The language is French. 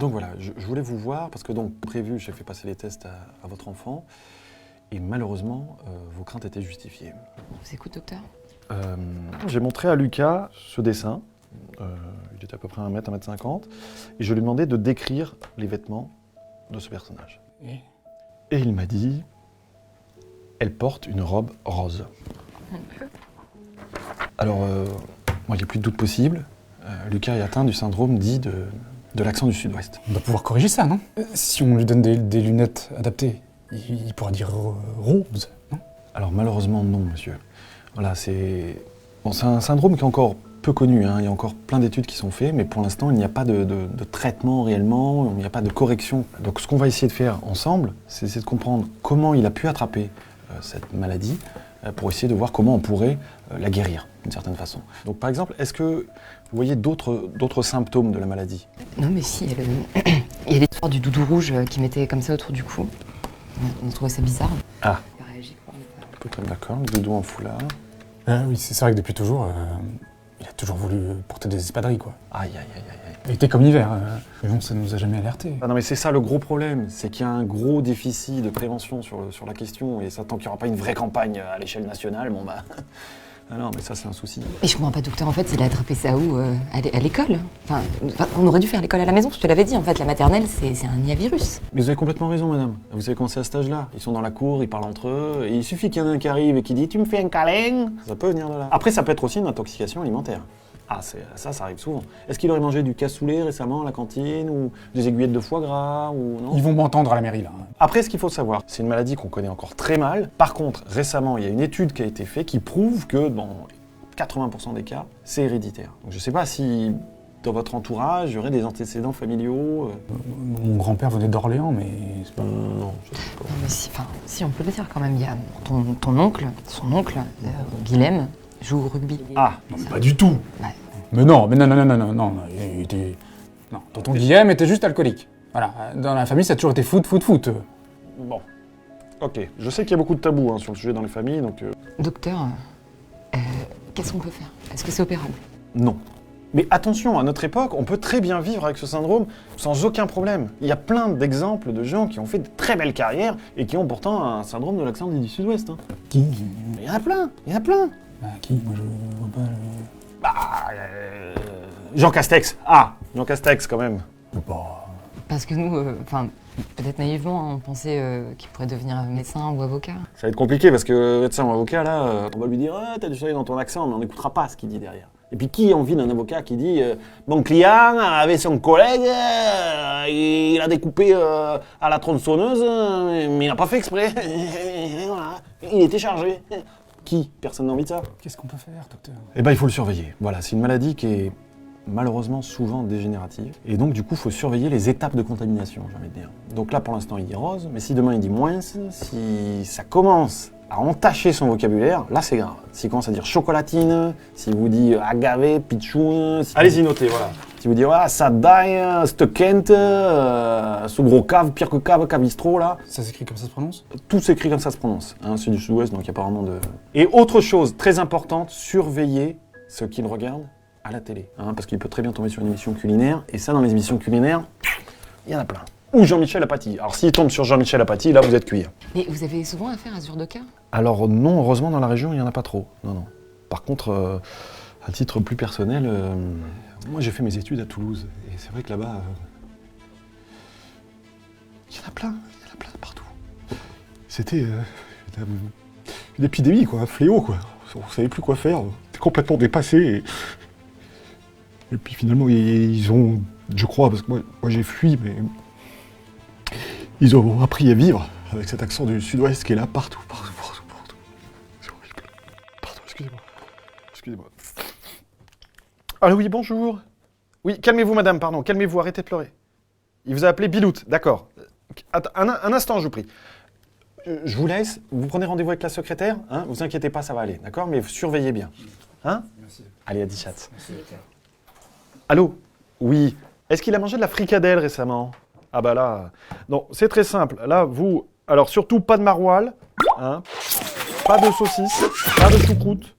Donc voilà, je voulais vous voir parce que donc prévu, j'ai fait passer les tests à votre enfant et malheureusement, vos craintes étaient justifiées. On vous écoute, docteur. J'ai montré à Lucas ce dessin, il était à peu près 1 mètre, 1m50, et je lui ai demandé de décrire les vêtements de ce personnage. Et il m'a dit, elle porte une robe rose. Alors, moi, il n'y a plus de doute possible. Lucas est atteint du syndrome dit de l'accent du sud-ouest. On doit pouvoir corriger ça, non? Si on lui donne des lunettes adaptées, il pourra dire rose, non? Alors malheureusement non, monsieur. Voilà, c'est un syndrome qui est encore peu connu, hein. Il y a encore plein d'études qui sont faites, mais pour l'instant il n'y a pas de traitement réellement, il n'y a pas de correction. Donc ce qu'on va essayer de faire ensemble, c'est essayer de comprendre comment il a pu attraper cette maladie, pour essayer de voir comment on pourrait la guérir d'une certaine façon. Donc par exemple, est-ce que vous voyez d'autres symptômes de la maladie? Non, mais si, il y a l'histoire du doudou rouge qui mettait comme ça autour du cou. On a trouvé ça bizarre. Ah. Il a réagi quoi. Peut-être d'accord, le doudou en foulard. Oui, c'est vrai que depuis toujours, il a toujours voulu porter des espadrilles, quoi. Aïe, aïe, aïe, aïe. Il était comme l'hiver, mais bon, ça nous a jamais alertés. Ah non mais c'est ça le gros problème, c'est qu'il y a un gros déficit de prévention sur la question, et ça tant qu'il n'y aura pas une vraie campagne à l'échelle nationale, bon bah... Ah non mais ça c'est un souci. Mais je comprends pas, docteur, en fait, il a attrapé ça où? À l'école? Enfin, on aurait dû faire l'école à la maison, je te l'avais dit, en fait, la maternelle, c'est un niavirus. Mais vous avez complètement raison madame, vous savez comment c'est à cet âge-là, ils sont dans la cour, ils parlent entre eux, et il suffit qu'il y en ait un qui arrive et qui dit « tu me fais un câlin ?» Ça peut venir de là. Après ça peut être aussi une intoxication alimentaire. Ah, ça arrive souvent. Est-ce qu'il aurait mangé du cassoulet récemment à la cantine, ou des aiguillettes de foie gras, ou non? Ils vont m'entendre à la mairie, là. Après, ce qu'il faut savoir, c'est une maladie qu'on connaît encore très mal. Par contre, récemment, il y a une étude qui a été faite qui prouve que dans 80% des cas, c'est héréditaire. Donc je ne sais pas si dans votre entourage, il y aurait des antécédents familiaux. Mon grand-père venait d'Orléans, mais c'est pas... Non, je sais pas. Non, mais si, on peut le dire quand même, il y a ton oncle, son oncle, Guilhem, joue au rugby. Ah, Non, pas du tout. Ouais. Mais non, il était... Non, tonton Guillaume était juste alcoolique. Voilà, dans la famille, ça a toujours été foot. bon. Ok, je sais qu'il y a beaucoup de tabous sur le sujet dans les familles, donc... Docteur, qu'est-ce qu'on peut faire? Est-ce que c'est opérable? Non. Mais attention, à notre époque, on peut très bien vivre avec ce syndrome sans aucun problème. Il y a plein d'exemples de gens qui ont fait de très belles carrières et qui ont pourtant un syndrome de l'accent dit du sud-ouest. Hein. Qui? Il y en a plein. Bah, qui? Moi, je vois pas le... Jean Castex. Ah, Jean Castex, quand même. Bah... Parce que nous, peut-être naïvement, on pensait qu'il pourrait devenir médecin ou avocat. Ça va être compliqué parce que médecin ou avocat, là, on va lui dire « Ah, t'as du soleil dans ton accent », mais on n'écoutera pas ce qu'il dit derrière. Et puis qui a envie d'un avocat qui dit mon client avait son collègue, il a découpé à la tronçonneuse, mais il n'a pas fait exprès. Voilà. Il était chargé. » Qui? Personne n'a envie de ça. Qu'est-ce qu'on peut faire, docteur? Eh ben, il faut le surveiller. Voilà, c'est une maladie qui est malheureusement souvent dégénérative. Et donc, du coup, il faut surveiller les étapes de contamination, j'ai envie de dire. Donc là, pour l'instant, il dit rose, mais si demain il dit moins, si ça commence à entacher son vocabulaire, là, c'est grave. S'il commence à dire chocolatine, s'il vous dit agave, pitchoun, allez-y, notez, voilà. Si vous dites ça daille, cette kent, ce gros cave, pire que cave bistrot, là. Ça s'écrit comme ça se prononce? Tout s'écrit comme ça se prononce. Hein, c'est du sud-ouest, donc il n'y a pas vraiment de... Et autre chose très importante, surveillez ce qu'il regarde à la télé. Hein, parce qu'il peut très bien tomber sur une émission culinaire, et ça, dans les émissions culinaires, il y en a plein. Ou Jean-Michel Apathy. Alors s'il tombe sur Jean-Michel Apathy, là, vous êtes cuit. Mais vous avez souvent affaire à ce genre de cas? Alors non, heureusement, dans la région, il n'y en a pas trop. Non. Par contre, à titre plus personnel, moi j'ai fait mes études à Toulouse. Et c'est vrai que là-bas, il y en a plein partout. C'était une épidémie, quoi, un fléau, quoi. On ne savait plus quoi faire, c'était complètement dépassé. Et puis finalement, ils ont, je crois, parce que moi j'ai fui, mais ils ont appris à vivre avec cet accent du sud-ouest qui est là partout. C'est horrible. Pardon, excusez-moi. Allô, oui, bonjour. Oui, calmez-vous, madame, pardon, calmez-vous, arrêtez de pleurer. Il vous a appelé Bilout, d'accord. Un instant, je vous prie. Je vous laisse, vous prenez rendez-vous avec la secrétaire, hein, vous inquiétez pas, ça va aller, d'accord? Mais surveillez bien. Hein? Merci. Allez, à 10 chats. Allô? Oui. Est-ce qu'il a mangé de la fricadelle récemment? Ah bah là... Non, c'est très simple. Là, vous... Alors surtout, pas de maroilles, hein, pas de saucisses, pas de choucroute.